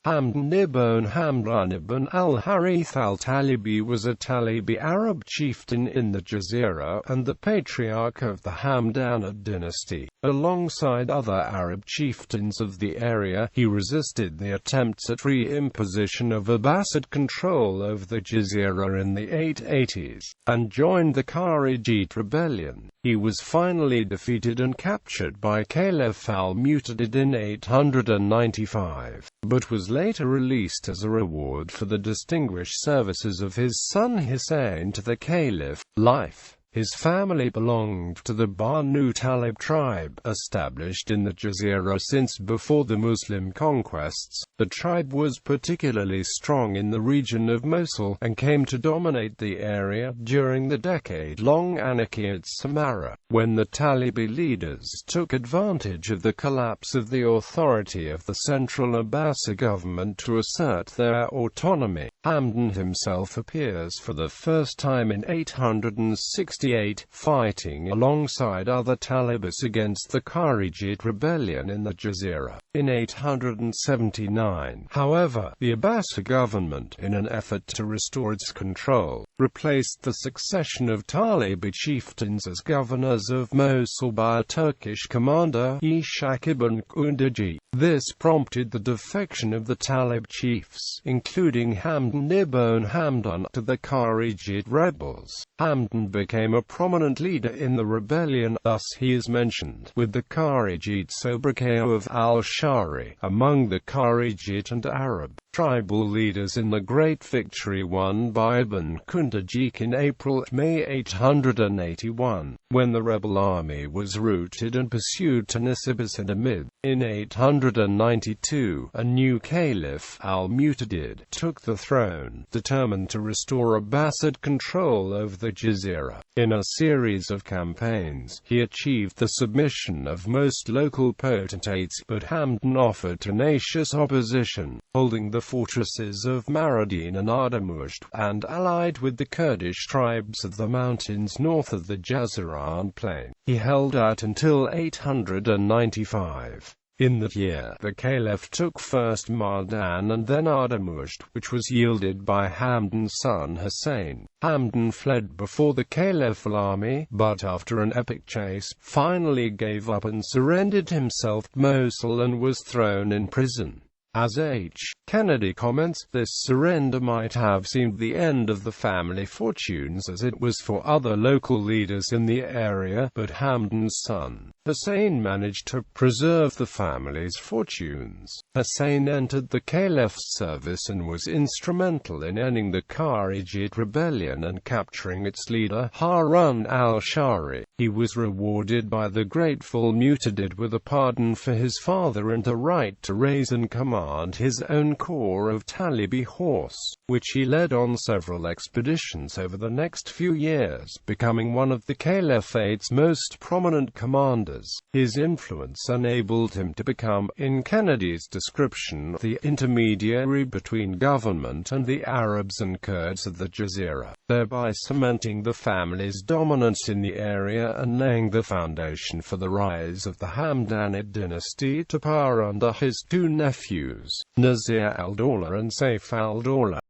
Hamdan ibn Hamdun ibn al-Harith al-Taghlibi was a Taghlibi Arab chieftain in the Jazira, and the patriarch of the Hamdanid dynasty. Alongside other Arab chieftains of the area, he resisted the attempts at re-imposition of Abbasid control over the Jazira in the 880s, and joined the Kharijite Rebellion. He was finally defeated and captured by Caliph al-Mu'tadid in 895, but was later released as a reward for the distinguished services of his son Husayn to the Caliph. Life. His family belonged to the Banu Talib tribe, established in the Jazira since before the Muslim conquests. The tribe was particularly strong in the region of Mosul, and came to dominate the area during the decade-long anarchy at Samarra, when the Taghlibi leaders took advantage of the collapse of the authority of the central Abbasid government to assert their autonomy. Hamdan himself appears for the first time in 868, fighting alongside other Talibis against the Kharijite Rebellion in the Jazira. In 879, however, the Abbasid government, in an effort to restore its control, replaced the succession of Taghlibi chieftains as governors of Mosul by a Turkish commander, Ishaq ibn Kundaji. This prompted the defection of the Talib chiefs, including Hamdan ibn Hamdun, to the Kharijite rebels. Hamdan became a prominent leader in the rebellion, thus he is mentioned with the Kharijite sobriquet of al-Shari among the Kharijite and Arab tribal leaders in the great victory won by Ibn Kundaji in April-May 881, when the rebel army was routed and pursued to Abbasid. In 892, a new Caliph, al-Mu'tadid, took the throne, determined to restore Abbasid control over the Jazira. In a series of campaigns, he achieved the submission of most local potentates, but Hamdan offered tenacious opposition, holding the fortresses of Maradin and Ardamujd, and allied with the Kurdish tribes of the mountains north of the Jaziran plain. He held out until 895. In that year, the Caliph took first Mardan and then Ardamujd, which was yielded by Hamdan's son Husayn. Hamdan fled before the Caliphal army, but after an epic chase, finally gave up and surrendered himself to Mosul and was thrown in prison. As H. Kennedy comments, this surrender might have seemed the end of the family fortunes as it was for other local leaders in the area, but Hamdan's son, Husayn, managed to preserve the family's fortunes. Husayn entered the Caliph's service and was instrumental in ending the Kharijite rebellion and capturing its leader, Harun al-Shari. He was rewarded by the grateful Mu'tadid with a pardon for his father and the right to raise and command his own corps of Taghlibi horse, which he led on several expeditions over the next few years, becoming one of the Caliphate's most prominent commanders. His influence enabled him to become, in Kennedy's description, the intermediary between government and the Arabs and Kurds of the Jazira, thereby cementing the family's dominance in the area and laying the foundation for the rise of the Hamdanid dynasty to power under his two nephews, Nasir al-Dawla and Saif al-Dawla.